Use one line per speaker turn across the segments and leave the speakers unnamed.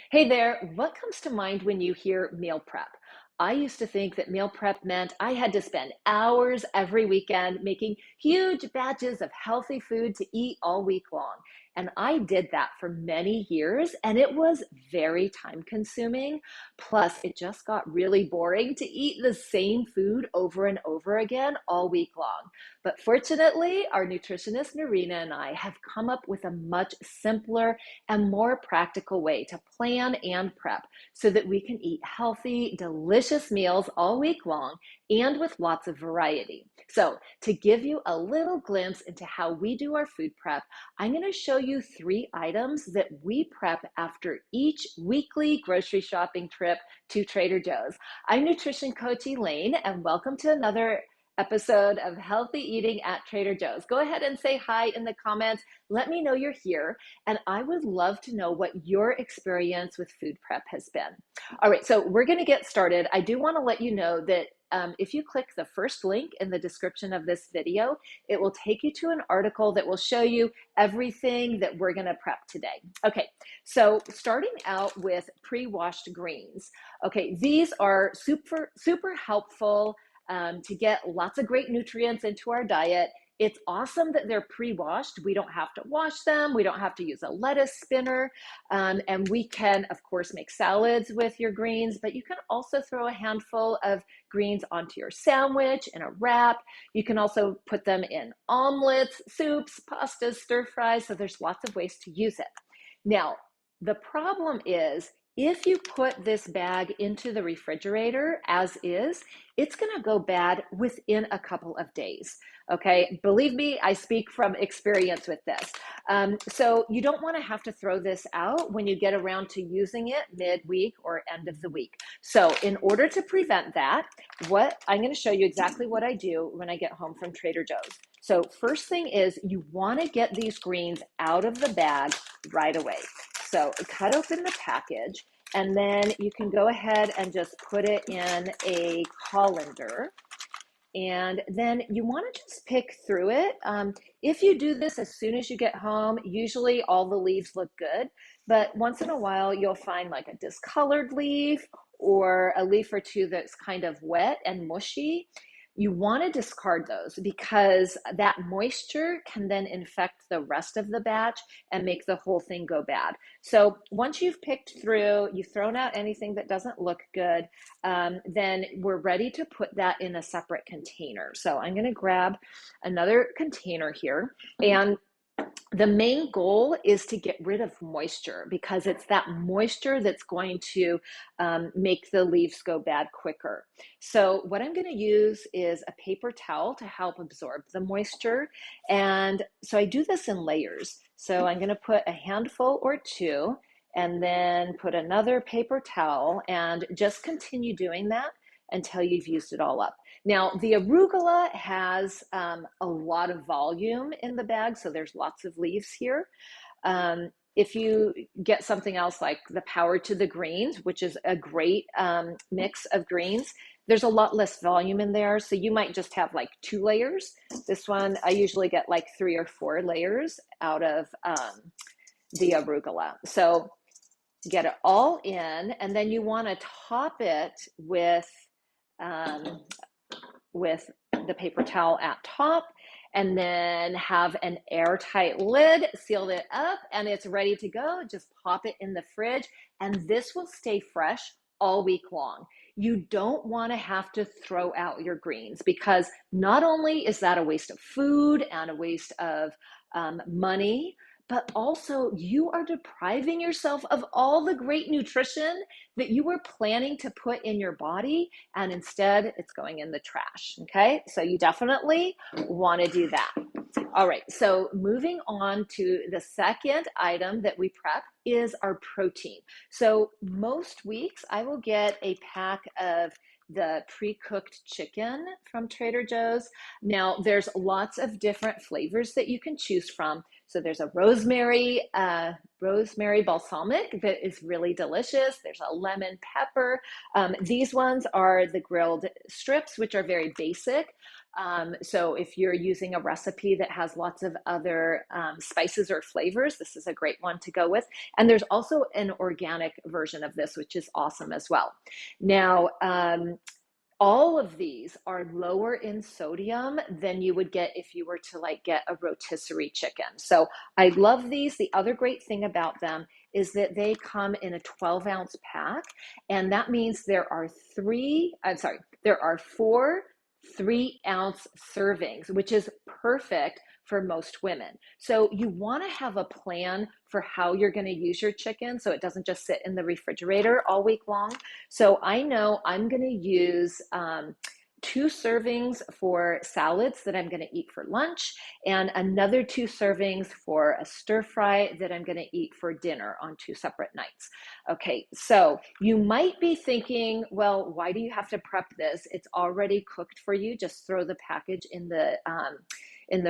Hey there, what comes to mind when you hear meal prep? I used to think that meal prep meant I had to spend hours every weekend making huge batches of healthy food to eat all week long. And I did that for many years, and it was very time consuming. Plus, it just got really boring to eat the same food over and over again all week long. But fortunately, our nutritionist Narina and I have come up with a much simpler and more practical way to plan and prep so that we can eat healthy, delicious meals all week long and with lots of variety. So, to give you a little glimpse into how we do our food prep, I'm going to show you 3 items that we prep after each weekly grocery shopping trip to Trader Joe's. I'm Nutrition Coach Elaine, and welcome to another episode of Healthy Eating at Trader Joe's. Go ahead and say hi in the comments. Let me know you're here, and I would love to know what your experience with food prep has been. All right, so we're going to get started. I do want to let you know that if you click the first link in the description of this video, it will take you to an article that will show you everything that we're going to prep today. Okay, so starting out with pre-washed greens. Okay, these are super helpful to get lots of great nutrients into our diet. It's awesome that they're pre-washed. We don't have to wash them. We don't have to use a lettuce spinner. And we can, of course, make salads with your greens, but you can also throw a handful of greens onto your sandwich in a wrap. You can also put them in omelets, soups, pastas, stir fries. So there's lots of ways to use it. Now, the problem is, if you put this bag into the refrigerator as is, it's going to go bad within a couple of days. Okay, believe me, I speak from experience with this. So you don't want to have to throw this out when you get around to using it midweek or end of the week. So in order to prevent that, what I'm going to show you exactly what I do when I get home from Trader Joe's. So first thing is, you want to get these greens out of the bag right away. So cut open the package, and then you can go ahead and just put it in a colander. And then you want to just pick through it. If you do this as soon as you get home, usually all the leaves look good, but once in a while you'll find like a discolored leaf or a leaf or two that's kind of wet and mushy. You want to discard those because that moisture can then infect the rest of the batch and make the whole thing go bad. So once you've picked through, you've thrown out anything that doesn't look good, then we're ready to put that in a separate container. So I'm going to grab another container here, and the main goal is to get rid of moisture because it's that moisture that's going to make the leaves go bad quicker. So what I'm going to use is a paper towel to help absorb the moisture. And so I do this in layers. So I'm going to put a handful or two and then put another paper towel and just continue doing that until you've used it all up. Now, the arugula has a lot of volume in the bag, so there's lots of leaves here. If you get something else like the Power to the Greens, which is a great mix of greens, there's a lot less volume in there, so you might just have like 2 layers. This one, I usually get like 3 or 4 layers out of the arugula. So get it all in, and then you want to top it with the paper towel at top, and then have an airtight lid, seal it up, and it's ready to go. Just pop it in the fridge, and this will stay fresh all week long. You don't want to have to throw out your greens because not only is that a waste of food and a waste of money, but also you are depriving yourself of all the great nutrition that you were planning to put in your body, and instead it's going in the trash, okay? So you definitely want to do that. All right, so moving on to the second item that we prep is our protein. So most weeks I will get a pack of the pre-cooked chicken from Trader Joe's. Now there's lots of different flavors that you can choose from. So there's a rosemary balsamic that is really delicious. There's a lemon pepper. These ones are the grilled strips, which are very basic. So if you're using a recipe that has lots of other spices or flavors, this is a great one to go with. And there's also an organic version of this, which is awesome as well. Now, all of these are lower in sodium than you would get if you were to like get a rotisserie chicken. So I love these. The other great thing about them is that they come in a 12-ounce pack, and that means there are four 3-ounce servings, which is perfect for most women. So you want to have a plan for how you're going to use your chicken so it doesn't just sit in the refrigerator all week long. So I know I'm going to use 2 servings for salads that I'm going to eat for lunch, and another 2 servings for a stir fry that I'm going to eat for dinner on 2 separate nights. Okay, so you might be thinking, well, why do you have to prep this? It's already cooked for you. Just throw the package in the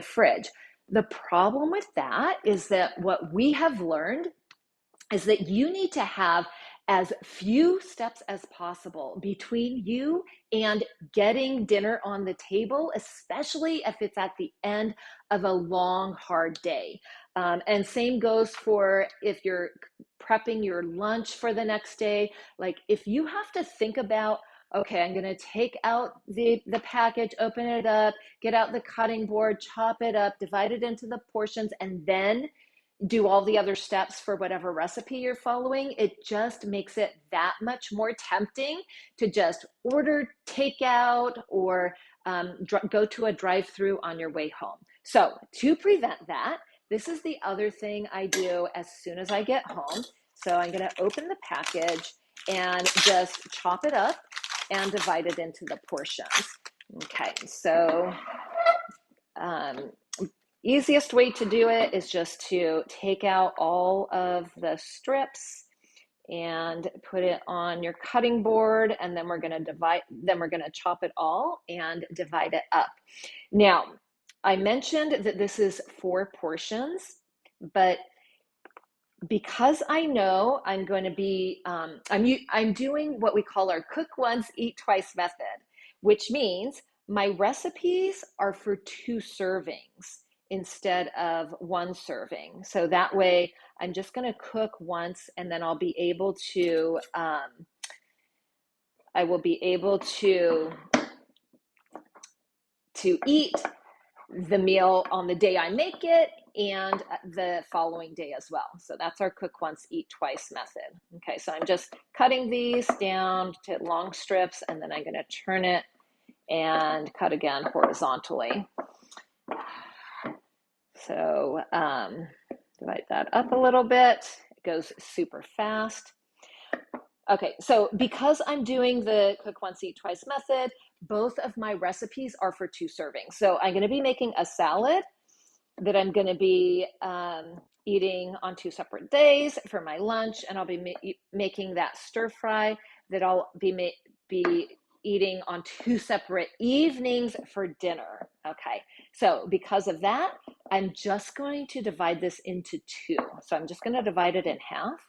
fridge. The problem with that is that what we have learned is that you need to have as few steps as possible between you and getting dinner on the table, especially if it's at the end of a long, hard day. And same goes for if you're prepping your lunch for the next day. Like if you have to think about, okay, I'm going to take out the package, open it up, get out the cutting board, chop it up, divide it into the portions, and then do all the other steps for whatever recipe you're following, it just makes it that much more tempting to just order takeout or go to a drive-through on your way home. So to prevent that, this is the other thing I do as soon as I get home. So I'm going to open the package and just chop it up and divide it into the portions. Okay, so easiest way to do it is just to take out all of the strips and put it on your cutting board, and then we're going to chop it all and divide it up. Now, I mentioned that this is 4 portions, but because I know I'm going to be, I'm doing what we call our cook once, eat twice method, which means my recipes are for 2 servings instead of 1 serving. So that way I'm just going to cook once, and then I'll be able to, I will be able to eat the meal on the day I make it and the following day as well. So that's our cook once, eat twice method. Okay, so I'm just cutting these down to long strips, and then I'm going to turn it and cut again horizontally. So divide that up a little bit. It goes super fast. Okay, so because I'm doing the cook once, eat twice method, both of my recipes are for 2 servings. So I'm going to be making a salad that I'm going to be eating on 2 separate days for my lunch, and I'll be making that stir fry that I'll be eating on 2 separate evenings for dinner. Okay, so because of that, I'm just going to divide this into 2. So I'm just going to divide it in half,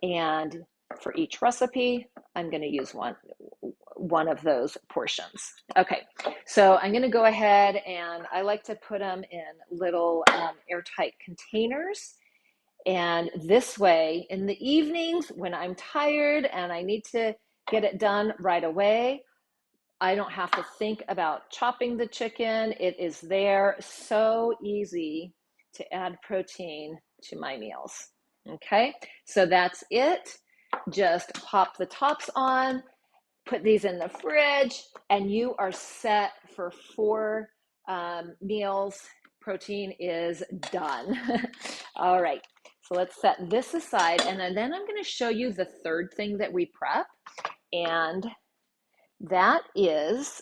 and for each recipe, I'm going to use one of those portions. Okay, so I'm going to go ahead, and I like to put them in little airtight containers. And this way, in the evenings when I'm tired and I need to get it done right away, I don't have to think about chopping the chicken. It is there, so easy to add protein to my meals. Okay, so that's it. Just pop the tops on, put these in the fridge, and you are set for 4 meals. Protein is done. All right, so let's set this aside, and then I'm going to show you the third thing that we prep, and that is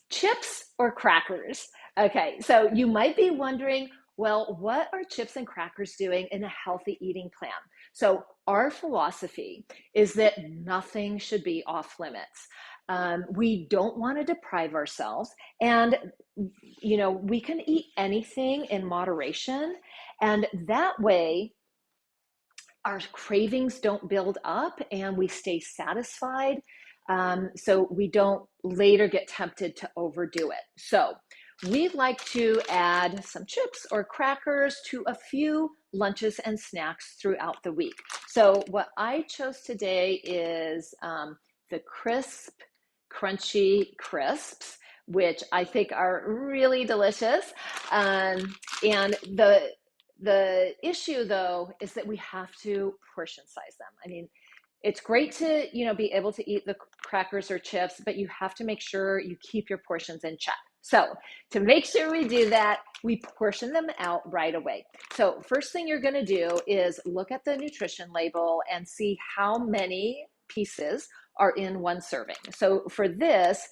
chips or crackers. Okay, so you might be wondering, well, what are chips and crackers doing in a healthy eating plan? So our philosophy is that nothing should be off limits. We don't want to deprive ourselves, and we can eat anything in moderation, and that way our cravings don't build up and we stay satisfied. so we don't later get tempted to overdo it. So we like to add some chips or crackers to a few lunches and snacks throughout the week. So what I chose today is the crisp, crunchy crisps, which I think are really delicious. And the issue though is that we have to portion size them. I mean, it's great to, be able to eat the crackers or chips, but you have to make sure you keep your portions in check. So to make sure we do that, we portion them out right away. So first thing you're going to do is look at the nutrition label and see how many pieces are in one serving. So for this,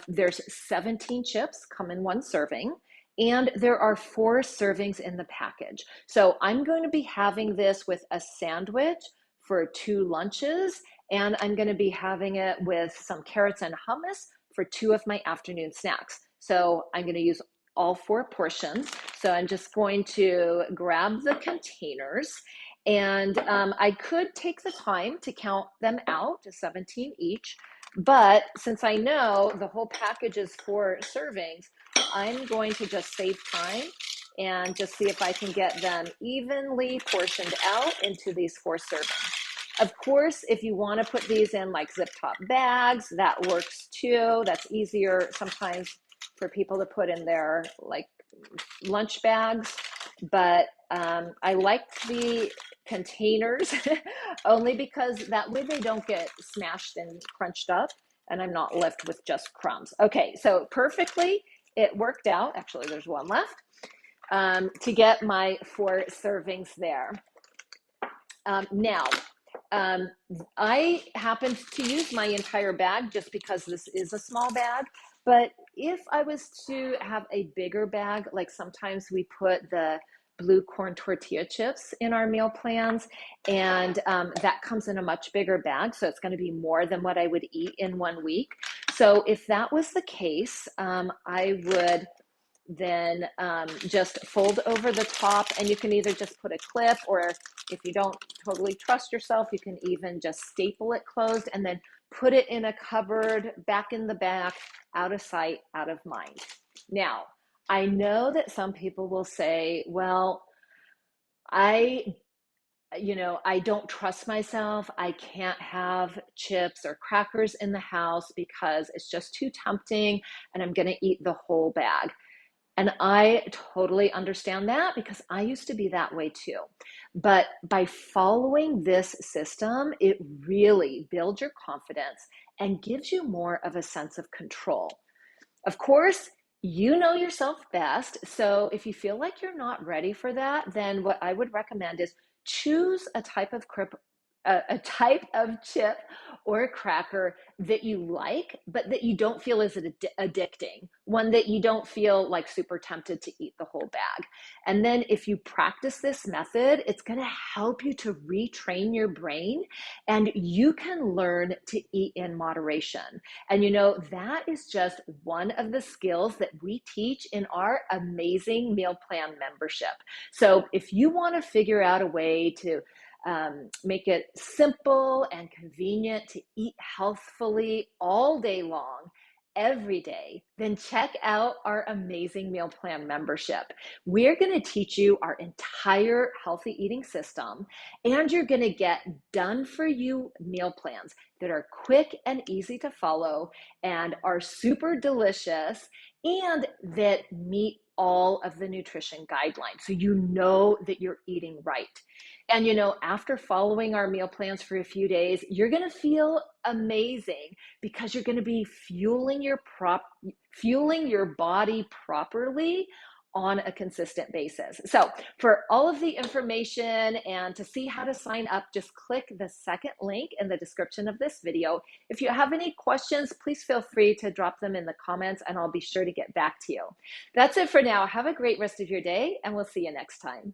there's 17 chips come in one serving, and there are 4 servings in the package. So I'm going to be having this with a sandwich for 2 lunches, and I'm going to be having it with some carrots and hummus for 2 of my afternoon snacks. So I'm going to use all 4 portions. So I'm just going to grab the containers, and I could take the time to count them out to 17 each, but since I know the whole package is 4 servings, I'm going to just save time and just see if I can get them evenly portioned out into these 4 servings. Of course, if you want to put these in like zip top bags, that works too. That's easier sometimes for people to put in their like lunch bags, but I like the containers only because that way they don't get smashed and crunched up and I'm not left with just crumbs. Okay, so perfectly it worked out. Actually, there's one left to get my 4 servings there. Now, I happened to use my entire bag just because this is a small bag, but if I was to have a bigger bag, like sometimes we put the blue corn tortilla chips in our meal plans, and that comes in a much bigger bag, so it's going to be more than what I would eat in 1 week. So if that was the case, I would then just fold over the top, and you can either just put a clip, or if you don't totally trust yourself, you can even just staple it closed and then put it in a cupboard back in the back, out of sight, out of mind. Now, I know that some people will say, well, I don't trust myself. I can't have chips or crackers in the house because it's just too tempting and I'm going to eat the whole bag. And I totally understand that because I used to be that way too. But by following this system, it really builds your confidence and gives you more of a sense of control. Of course, you know yourself best. So if you feel like you're not ready for that, then what I would recommend is choose a type of chip or a cracker that you like, but that you don't feel is addicting, one that you don't feel like super tempted to eat the whole bag. And then if you practice this method, it's going to help you to retrain your brain, and you can learn to eat in moderation. And that is just one of the skills that we teach in our amazing meal plan membership. So if you want to figure out a way to make it simple and convenient to eat healthfully all day long, every day, then check out our amazing meal plan membership. We're going to teach you our entire healthy eating system, and you're going to get done for you meal plans that are quick and easy to follow and are super delicious and that meet all of the nutrition guidelines. So you know that you're eating right. And after following our meal plans for a few days, you're going to feel amazing because you're going to be fueling your body properly on a consistent basis. So for all of the information and to see how to sign up, just click the second link in the description of this video. If you have any questions, please feel free to drop them in the comments and I'll be sure to get back to you. That's it for now. Have a great rest of your day, and we'll see you next time.